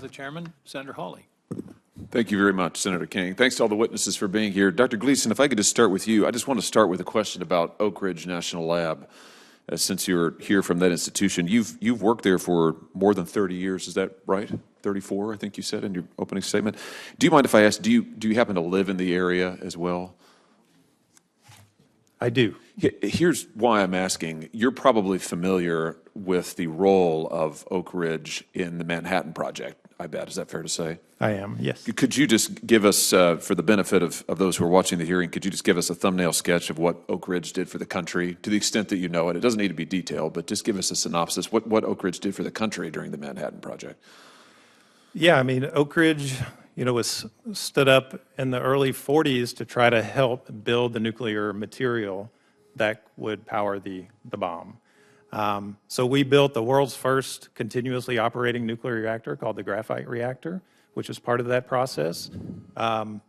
The chairman, Senator Hawley. Thank you very much, Senator King. Thanks to all the witnesses for being here. Dr. Gleason, if I could just start with you. I just want to start with a question about Oak Ridge National Lab. Since you're here from that institution, you've worked there for more than 30 years. Is that right? 34, I think you said in your opening statement. Do you mind if I ask, do you happen to live in the area as well? I do. Here's why I'm asking. You're probably familiar with the role of Oak Ridge in the Manhattan Project, I bet. Is that fair to say? I am, yes. Could you just give us, for the benefit of those who are watching the hearing, could you just give us a thumbnail sketch of what Oak Ridge did for the country, to the extent that you know it? It doesn't need to be detailed, but just give us a synopsis, what Oak Ridge did for the country during the Manhattan Project. Yeah, I mean, Oak Ridge, was stood up in the early 40s to try to help build the nuclear material that would power the bomb. So we built the world's first continuously operating nuclear reactor called the graphite reactor, which was part of that process. The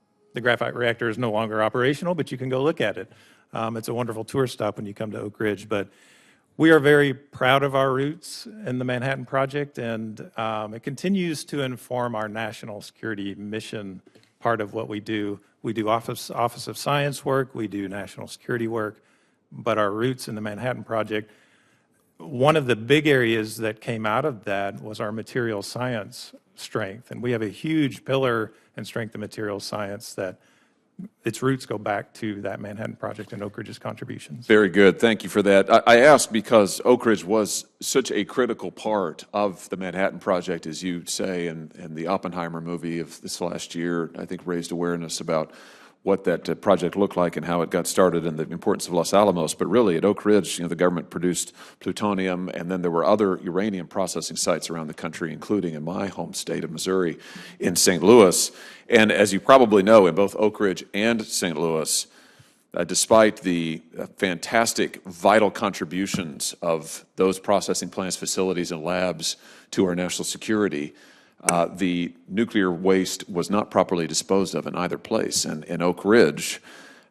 graphite reactor is no longer operational, but you can go look at it. It's a wonderful tour stop when you come to Oak Ridge. But we are very proud of our roots in the Manhattan Project, and it continues to inform our national security mission part of what we do. We do Office of Science work, we do national security work, but our roots in the Manhattan Project, one of the big areas that came out of that was our material science strength. And we have a huge pillar and strength of material science that its roots go back to that Manhattan Project and Oak Ridge's contributions. Very good. Thank you for that. I asked because Oak Ridge was such a critical part of the Manhattan Project, as you say, and the Oppenheimer movie of this last year, I think, raised awareness about what that project looked like and how it got started and the importance of Los Alamos. But really, at Oak Ridge, the government produced plutonium, and then there were other uranium processing sites around the country, including in my home state of Missouri, in St. Louis. And as you probably know, in both Oak Ridge and St. Louis, despite the fantastic, vital contributions of those processing plants, facilities, and labs to our national security, the nuclear waste was not properly disposed of in either place. And in Oak Ridge,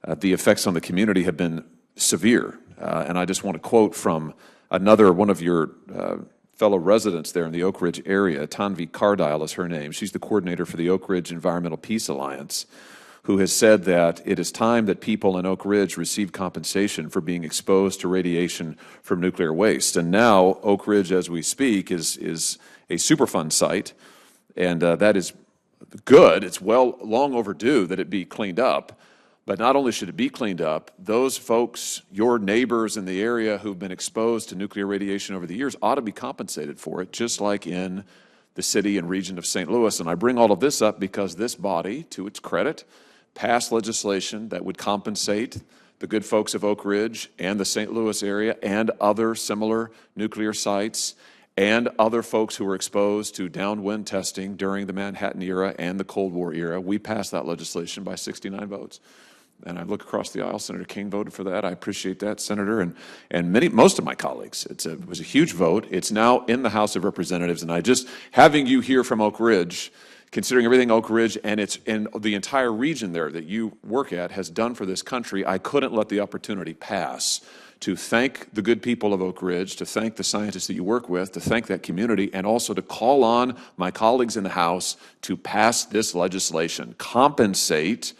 the effects on the community have been severe. And I just want to quote from one of your fellow residents there in the Oak Ridge area. Tanvi Cardile is her name. She's the coordinator for the Oak Ridge Environmental Peace Alliance, who has said that it is time that people in Oak Ridge receive compensation for being exposed to radiation from nuclear waste. And now Oak Ridge, as we speak, is a Superfund site. And that is good. It's long overdue that it be cleaned up. But not only should it be cleaned up, those folks, your neighbors in the area who've been exposed to nuclear radiation over the years, ought to be compensated for it, just like in the city and region of St. Louis. And I bring all of this up because this body, to its credit, passed legislation that would compensate the good folks of Oak Ridge and the St. Louis area and other similar nuclear sites and other folks who were exposed to downwind testing during the Manhattan era and the Cold War era. We passed that legislation by 69 votes. And I look across the aisle, Senator King voted for that. I appreciate that, Senator, and most of my colleagues. It was a huge vote. It's now in the House of Representatives, and having you here from Oak Ridge, considering everything Oak Ridge and the entire region there that you work at has done for this country, I couldn't let the opportunity pass to thank the good people of Oak Ridge, to thank the scientists that you work with, to thank that community, and also to call on my colleagues in the House to pass this legislation, compensate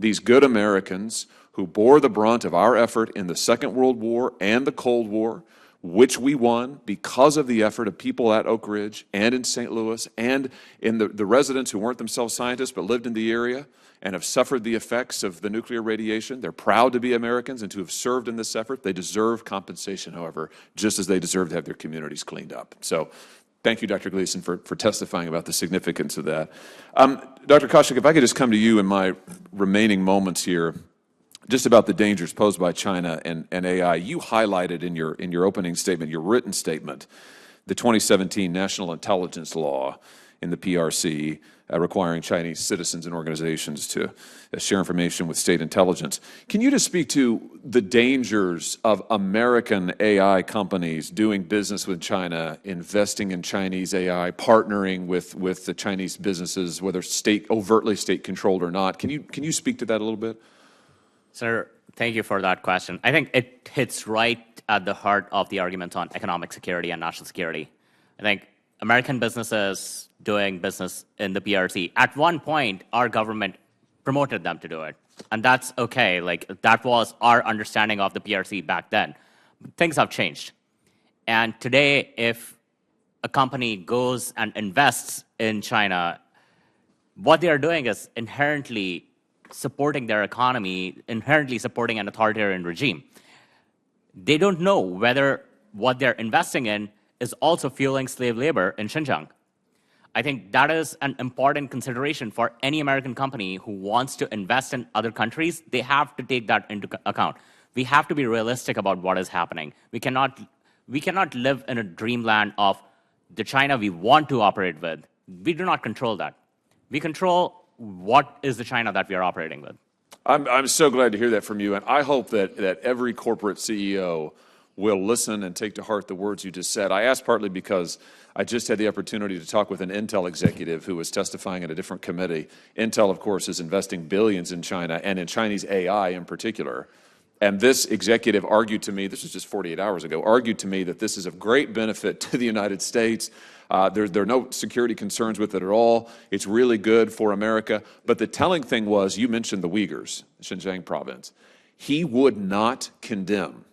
these good Americans who bore the brunt of our effort in the Second World War and the Cold War, which we won because of the effort of people at Oak Ridge and in St. Louis and in the residents who weren't themselves scientists but lived in the area and have suffered the effects of the nuclear radiation. They're proud to be Americans and to have served in this effort. They deserve compensation, however, just as they deserve to have their communities cleaned up. So thank you, Dr. Gleason, for testifying about the significance of that. Dr. Koschek, if I could just come to you in my remaining moments here, just about the dangers posed by China and AI. You highlighted in your opening statement, your written statement, the 2017 National Intelligence Law in the PRC requiring Chinese citizens and organizations to share information with state intelligence. Can you just speak to the dangers of American AI companies doing business with China, investing in Chinese AI, partnering with the Chinese businesses, whether overtly state-controlled or not? Can you speak to that a little bit? Senator, thank you for that question. I think it hits right at the heart of the argument on economic security and national security. I think American businesses doing business in the PRC. At one point, our government promoted them to do it. And that's okay. Like, that was our understanding of the PRC back then. Things have changed. And today, if a company goes and invests in China, what they are doing is inherently supporting their economy, inherently supporting an authoritarian regime. They don't know whether what they're investing in is also fueling slave labor in Xinjiang. I think that is an important consideration for any American company who wants to invest in other countries. They have to take that into account. We have to be realistic about what is happening. We cannot live in a dreamland of the China we want to operate with. We do not control that. We control what is the China that we are operating with. I'm so glad to hear that from you, and I hope that every corporate CEO will listen and take to heart the words you just said. I asked partly because I just had the opportunity to talk with an Intel executive who was testifying at a different committee. Intel, of course, is investing billions in China and in Chinese AI in particular. And this executive argued to me, this was just 48 hours ago, argued to me that this is of great benefit to the United States. There are no security concerns with it at all. It's really good for America. But the telling thing was, you mentioned the Uyghurs, Xinjiang province. He would not condemn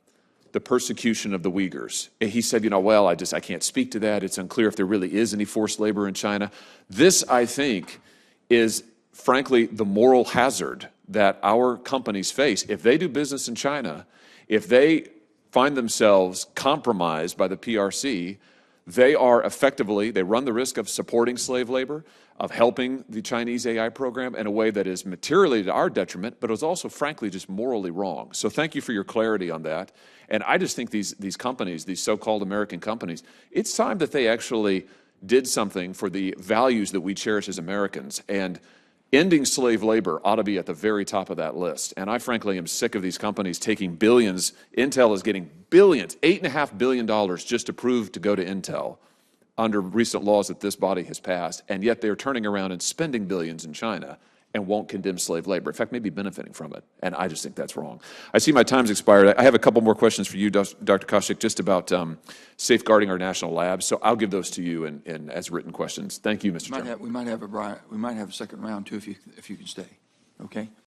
the persecution of the Uyghurs. And he said, well, I can't speak to that. It's unclear if there really is any forced labor in China. This, I think, is frankly the moral hazard that our companies face. If they do business in China, if they find themselves compromised by the PRC, they run the risk of supporting slave labor, of helping the Chinese AI program in a way that is materially to our detriment, but is also, frankly, just morally wrong. So thank you for your clarity on that. And I just think these companies, these so-called American companies, it's time that they actually did something for the values that we cherish as Americans. And ending slave labor ought to be at the very top of that list. And I, frankly, am sick of these companies taking billions. Intel is getting billions, $8.5 billion just approved to go to Intel under recent laws that this body has passed. And yet they're turning around and spending billions in China and won't condemn slave labor. In fact, maybe benefiting from it. And I just think that's wrong. I see my time's expired. I have a couple more questions for you, Dr. Kaushik, just about safeguarding our national labs. So I'll give those to you as written questions. Thank you, Mr. Chairman. We might have a second round too if you can stay. Okay.